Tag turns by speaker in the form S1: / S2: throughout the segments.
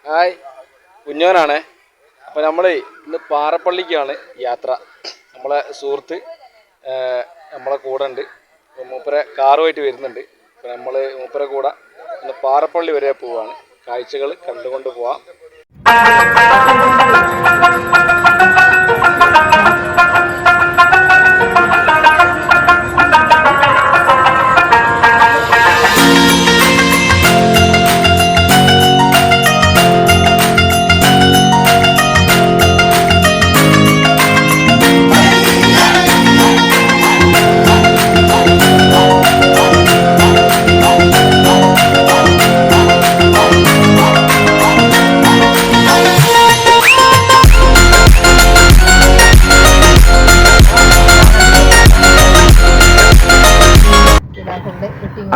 S1: Hi, കുഞ്ഞോനാണേ. അപ്പോൾ നമ്മൾ ഇന്ന് പാറപ്പള്ളിക്കാണ് യാത്ര. നമ്മളെ സുഹൃത്ത് നമ്മളെ കൂടെ ഉണ്ട്. അപ്പോൾ മൂപ്പരെ കാറുമായിട്ട് വരുന്നുണ്ട്. അപ്പോൾ നമ്മൾ മൂപ്പരെ കൂടെ ഇന്ന് പാറപ്പള്ളി വരെ പോവാണ്. കാഴ്ചകൾ കണ്ടുകൊണ്ട് പോവാം.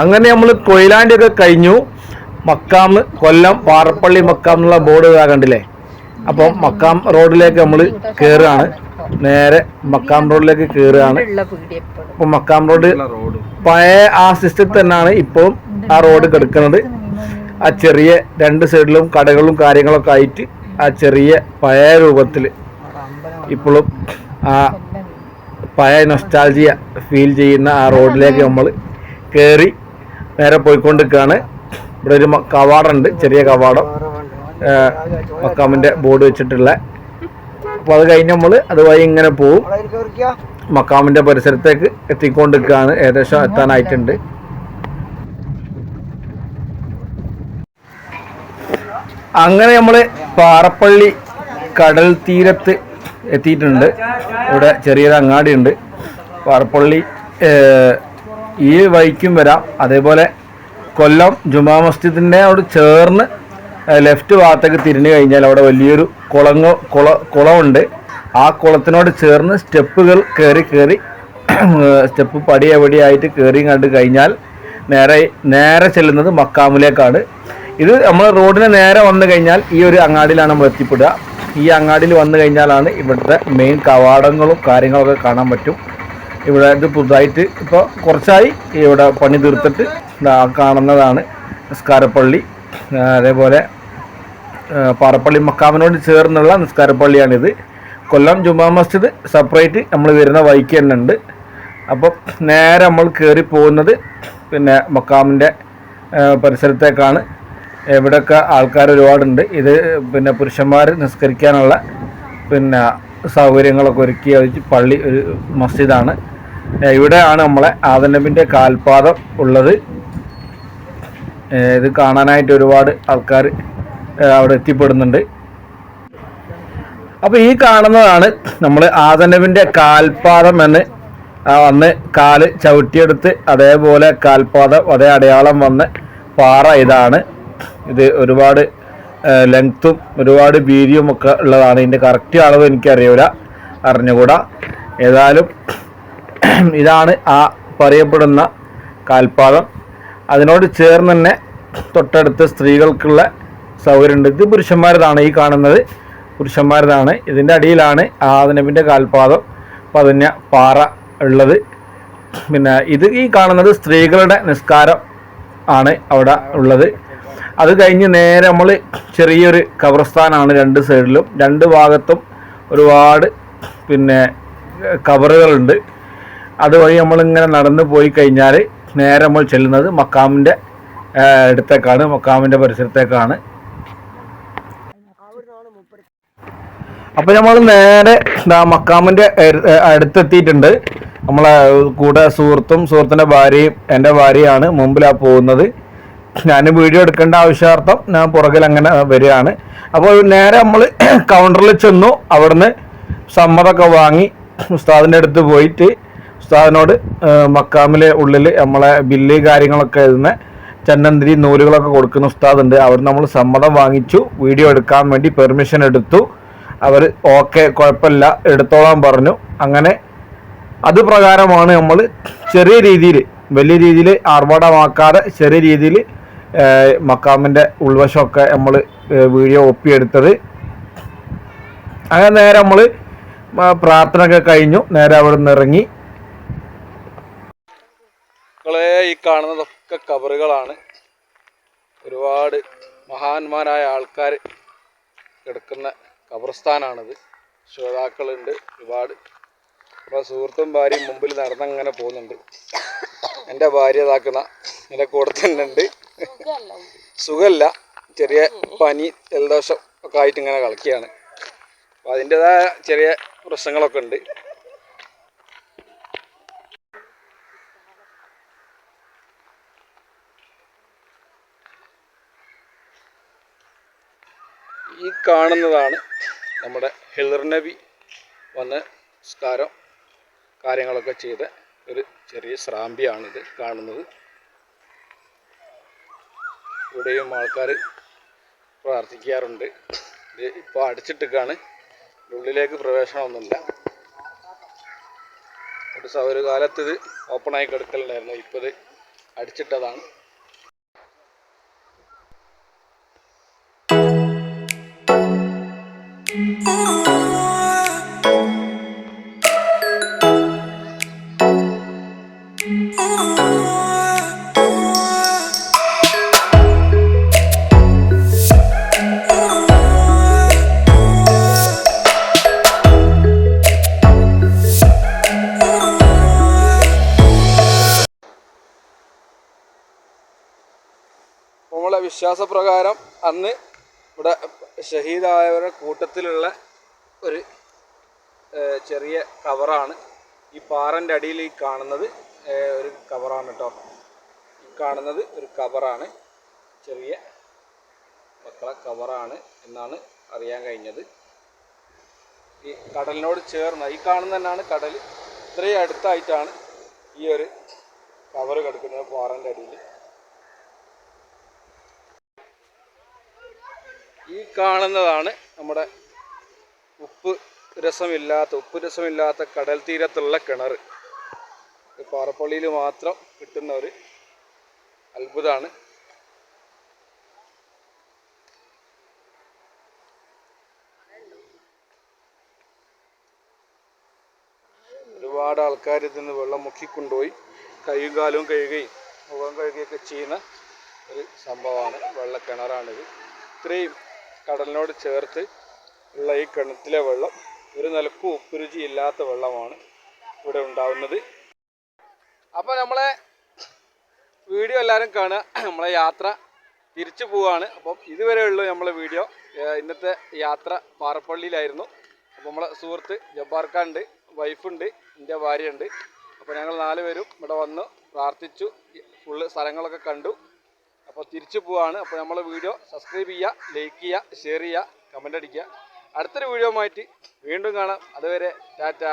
S1: അങ്ങനെ നമ്മൾ കൊയിലാണ്ടി ഒക്കെ കഴിഞ്ഞു. മക്കാം, കൊല്ലം, പാറപ്പള്ളി മക്കാം എന്നുള്ള ബോർഡ് കണ്ടില്ലേ. അപ്പം മക്കാം റോഡിലേക്ക് നമ്മൾ കയറുകയാണ്. നേരെ മക്കാം റോഡിലേക്ക് കയറുകയാണ്. അപ്പം മക്കാം റോഡ് പഴയ ആ സിസ്റ്റത്തിൽ തന്നെയാണ് ഇപ്പോൾ ആ റോഡ് കിടക്കുന്നത്. ആ ചെറിയ രണ്ട് സൈഡിലും കടകളും കാര്യങ്ങളൊക്കെ ആയിട്ട് ആ ചെറിയ പഴയ രൂപത്തിൽ ഇപ്പോഴും ആ പഴയ നൊസ്റ്റാൾജിയ ഫീൽ ചെയ്യുന്ന ആ റോഡിലേക്ക് നമ്മൾ കയറി നേരെ പോയിക്കൊണ്ടിരിക്കുകയാണ്. ഇവിടെ ഒരു കവാടമുണ്ട്, ചെറിയ കവാടം, മക്കാമിൻ്റെ ബോർഡ് വെച്ചിട്ടുള്ള. അപ്പോൾ അത് കഴിഞ്ഞ് നമ്മൾ അതുവഴി ഇങ്ങനെ പോവും. മക്കാമിൻ്റെ പരിസരത്തേക്ക് എത്തിക്കൊണ്ടിരിക്കുകയാണ്. ഏകദേശം എത്താനായിട്ടുണ്ട്. അങ്ങനെ നമ്മൾ പാറപ്പള്ളി കടൽ തീരത്ത് എത്തിയിട്ടുണ്ട്. ഇവിടെ ചെറിയൊരു അങ്ങാടിയുണ്ട്. പാറപ്പള്ളി ഈ വഴിക്കും വരാം. അതേപോലെ കൊല്ലം ജുമാ മസ്ജിദിൻ്റെ അവിടെ ചേർന്ന് ലെഫ്റ്റ് ഭാഗത്തേക്ക് തിരിഞ്ഞു കഴിഞ്ഞാൽ അവിടെ വലിയൊരു കുളമുണ്ട്. ആ കുളത്തിനോട് ചേർന്ന് സ്റ്റെപ്പുകൾ കയറി സ്റ്റെപ്പ് പടിയായിട്ട് കയറി കണ്ടു കഴിഞ്ഞാൽ നേരെ ചെല്ലുന്നത് മക്കാമിലേക്കാണ്. ഇത് നമ്മൾ റോഡിന് നേരെ വന്നു കഴിഞ്ഞാൽ ഈ ഒരു അങ്ങാടിയിലാണ് നമ്മൾ എത്തിപ്പെടുക. ഈ അങ്ങാടിയിൽ വന്നു കഴിഞ്ഞാലാണ് ഇവിടുത്തെ മെയിൻ കവാടങ്ങളും കാര്യങ്ങളൊക്കെ കാണാൻ പറ്റും. ഇവിടെ ഇത് പുതുതായിട്ട് ഇപ്പോൾ കുറച്ചായി ഇവിടെ പണി തീർത്തിട്ട് കാണുന്നതാണ് നിസ്കാരപ്പള്ളി. അതേപോലെ പാറപ്പള്ളി മക്കാമിനോട് ചേർന്നുള്ള നിസ്കാരപ്പള്ളിയാണിത്. കൊല്ലം ജുമാ മസ്ജിദ് സെപ്പറേറ്റ് നമ്മൾ വരുന്ന വഴിക്ക് തന്നെ ഉണ്ട്. അപ്പോൾ നേരെ നമ്മൾ കയറി പോകുന്നത് പിന്നെ മക്കാമിൻ്റെ പരിസരത്തേക്കാണ്. ഇവിടെയൊക്കെ ആൾക്കാർ ഒരുപാടുണ്ട്. ഇത് പിന്നെ പുരുഷന്മാർ നിസ്കരിക്കാനുള്ള പിന്നെ സൗകര്യങ്ങളൊക്കെ ഒരുക്കിയ പള്ളി, ഒരു മസ്ജിദാണ്. ഇവിടെയാണ് നമ്മളെ ആദനബിൻ്റെ കാൽപാദം ഉള്ളത്. ഇത് കാണാനായിട്ട് ഒരുപാട് ആൾക്കാർ അവിടെ എത്തിപ്പെടുന്നുണ്ട്. അപ്പോൾ ഈ കാണുന്നതാണ് നമ്മൾ ആദനബിൻ്റെ കാൽപാദം എന്ന് വന്ന് കാല് ചവിട്ടിയെടുത്ത് അതേപോലെ കാൽപാദം അതേ അടയാളം വന്ന് പാറ ഇതാണ്. ഇത് ഒരുപാട് ലെങ്ത്തും ഒരുപാട് വീതിയും ഒക്കെ ഉള്ളതാണ്. ഇതിൻ്റെ കറക്റ്റ് അളവ് അറിഞ്ഞുകൂടാ. ഏതായാലും ഇതാണ് ആ പറയപ്പെടുന്ന കാൽപാദം. അതിനോട് ചേർന്ന് തന്നെ തൊട്ടടുത്ത് സ്ത്രീകൾക്കുള്ള സൗകര്യമുണ്ട്. ഇത് പുരുഷന്മാരതാണ്, ഈ കാണുന്നത് പുരുഷന്മാരതാണ്. ഇതിൻ്റെ അടിയിലാണ് ആദനബിൻ്റെ കാൽപാദം പതിഞ്ഞ പാറ ഉള്ളത്. പിന്നെ ഇത് ഈ കാണുന്നത് സ്ത്രീകളുടെ നിസ്കാരം ആണ് അവിടെ ഉള്ളത്. അത് കഴിഞ്ഞ് നേരെ നമ്മൾ ചെറിയൊരു ഖബർസ്ഥാനാണ്. രണ്ട് സൈഡിലും രണ്ട് ഭാഗത്തും ഒരുപാട് പിന്നെ ഖബറുകളുണ്ട്. അതുവഴി നമ്മളിങ്ങനെ നടന്നു പോയി കഴിഞ്ഞാൽ നേരെ നമ്മൾ ചെല്ലുന്നത് മക്കാമിൻ്റെ അടുത്തേക്കാണ്, മക്കാമിൻ്റെ പരിസരത്തേക്കാണ്. അപ്പോൾ നമ്മൾ നേരെ മക്കാമിൻ്റെ അടുത്തെത്തിയിട്ടുണ്ട്. നമ്മളെ കൂടെ സുഹൃത്തിൻ്റെ ഭാര്യയും എൻ്റെ ഭാര്യയാണ് മുമ്പിലാണ് പോകുന്നത്. ഞാൻ വീഡിയോ എടുക്കേണ്ട ആവശ്യാർത്ഥം ഞാൻ പുറകിൽ അങ്ങനെ വരികയാണ്. അപ്പോൾ നേരെ നമ്മൾ കൗണ്ടറിൽ ചെന്നു. അവിടുന്ന് സമ്മതമൊക്കെ വാങ്ങി ഉസ്താദിൻ്റെ അടുത്ത് പോയിട്ട് ഉസ്താദിനോട് മക്കാമിലെ ഉള്ളിൽ നമ്മളെ ബില്ല് കാര്യങ്ങളൊക്കെ എഴുതുന്ന ചന്നന്തിരി നൂലുകളൊക്കെ കൊടുക്കുന്ന ഉസ്താദുണ്ട്. അവർ നമ്മൾ സമ്മതം വാങ്ങിച്ചു. വീഡിയോ എടുക്കാൻ വേണ്ടി പെർമിഷൻ എടുത്തു. അവർ ഓക്കെ കുഴപ്പമില്ല എടുത്തോളാൻ പറഞ്ഞു. അങ്ങനെ അത് പ്രകാരമാണ് നമ്മൾ ചെറിയ രീതിയിൽ, വലിയ രീതിയിൽ ആർഭാടമാക്കാതെ ചെറിയ രീതിയിൽ മക്കാമിൻ്റെ ഉൾവശമൊക്കെ നമ്മൾ വീഡിയോ ഒപ്പിയെടുത്തത്. അങ്ങനെ നേരെ നമ്മൾ പ്രാർത്ഥന ഒക്കെ കഴിഞ്ഞു. നേരെ അവിടെ നിന്ന് ഇറങ്ങി. ഈ കാണുന്നതൊക്കെ കബറുകളാണ്. ഒരുപാട് മഹാന്മാരായ ആൾക്കാർ കിടക്കുന്ന ഖബർസ്ഥാനാണിത്. ശ്രോതാക്കളുണ്ട് ഒരുപാട്. അപ്പോൾ സുഹൃത്തും ഭാര്യയും മുമ്പിൽ നടന്നങ്ങനെ പോകുന്നുണ്ട്. എൻ്റെ ഭാര്യ ഇതാക്കുന്ന എൻ്റെ കൂടെ തന്നെ ഉണ്ട്. സുഖമല്ല, ചെറിയ പനി ജലദോഷം ഒക്കെ ആയിട്ട് ഇങ്ങനെ കളിക്കുകയാണ്. അപ്പോൾ അതിൻ്റെതായ ചെറിയ പ്രശ്നങ്ങളൊക്കെ ഉണ്ട്. ഈ കാണുന്നതാണ് നമ്മുടെ ഹിളർ നബി വന്ന് നിസ്കാരം കാര്യങ്ങളൊക്കെ ചെയ്ത ഒരു ചെറിയ സ്രാമ്പിയാണിത് കാണുന്നത്. ഇവിടെയും ആൾക്കാർ പ്രാർത്ഥിക്കാറുണ്ട്. ഇത് ഇപ്പോൾ അടിച്ചിട്ടേക്കാണ്, ഉള്ളിലേക്ക് പ്രവേശനമൊന്നുമില്ല. ഒരു കാലത്ത് ഇത് ഓപ്പണായി കിടക്കലുണ്ടായിരുന്നു, ഇപ്പോൾ ഇത് അടിച്ചിട്ടതാണ്. നമ്മളെ വിശ്വാസപ്രകാരം അന്ന് ഇവിടെ ഷഹീദായവരുടെ കൂട്ടത്തിലുള്ള ഒരു ചെറിയ കവറാണ് ഈ പാറൻ്റെ അടിയിൽ ഈ കാണുന്നത്. ഒരു കവറാണ് കേട്ടോ. ഈ കാണുന്നത് ഒരു കവറാണ്, ചെറിയ മക്കളെ കവറാണ് എന്നാണ് അറിയാൻ കഴിഞ്ഞത്. ഈ കടലിനോട് ചേർന്ന ഈ കാണുന്ന തന്നെയാണ് കടൽ. ഇത്രയും അടുത്തായിട്ടാണ് ഈ ഒരു കവറ് കിടക്കുന്നത് പാറൻ്റെ അടിയിൽ. ഈ കാണുന്നതാണ് നമ്മുടെ ഉപ്പ് രസമില്ലാത്ത കടൽ തീരത്തുള്ള കിണർ. പാറപ്പള്ളിയിൽ മാത്രം കിട്ടുന്ന ഒരു അത്ഭുതമാണ്. ഒരുപാട് ആൾക്കാർ ഇതിന്ന് വെള്ളം മുക്കിക്കൊണ്ടുപോയി കൈയും കാലും കഴുകുകയും മുഖം കഴുകുകയൊക്കെ ചെയ്യുന്ന ഒരു സംഭവമാണ്. വെള്ളക്കിണറാണിത്. ഇത്രയും കടലിനോട് ചേർത്ത് ഉള്ള ഈ കിണറ്റിലെ വെള്ളം ഒരു നിലക്കും ഉപ്പുരുചി ഇല്ലാത്ത വെള്ളമാണ് ഇവിടെ ഉണ്ടാവുന്നത്. അപ്പോൾ നമ്മളെ വീഡിയോ എല്ലാവരും കാണുക. നമ്മളെ യാത്ര തിരിച്ചു പോവുകയാണ്. അപ്പം ഇതുവരെയുള്ളൂ നമ്മളെ വീഡിയോ. ഇന്നത്തെ യാത്ര പാറപ്പള്ളിയിലായിരുന്നു. അപ്പോൾ നമ്മളെ സുഹൃത്ത് ജബ്ബാർക്കാണ്ട്, വൈഫുണ്ട്, എൻ്റെ ഭാര്യയുണ്ട്. അപ്പോൾ ഞങ്ങൾ 4 പേരും ഇവിടെ വന്ന് പ്രാർത്ഥിച്ചു, ഫുള്ള് സ്ഥലങ്ങളൊക്കെ കണ്ടു. അപ്പോൾ തിരിച്ചു പോവാണ്. അപ്പോൾ നമ്മളെ വീഡിയോ സബ്സ്ക്രൈബ് ചെയ്യുക, ലൈക്ക് ചെയ്യുക, ഷെയർ ചെയ്യുക, കമൻ്റ് അടിക്കുക. അടുത്തൊരു വീഡിയോ ആയിട്ട് വീണ്ടും കാണാം. അതുവരെ ടാറ്റാ.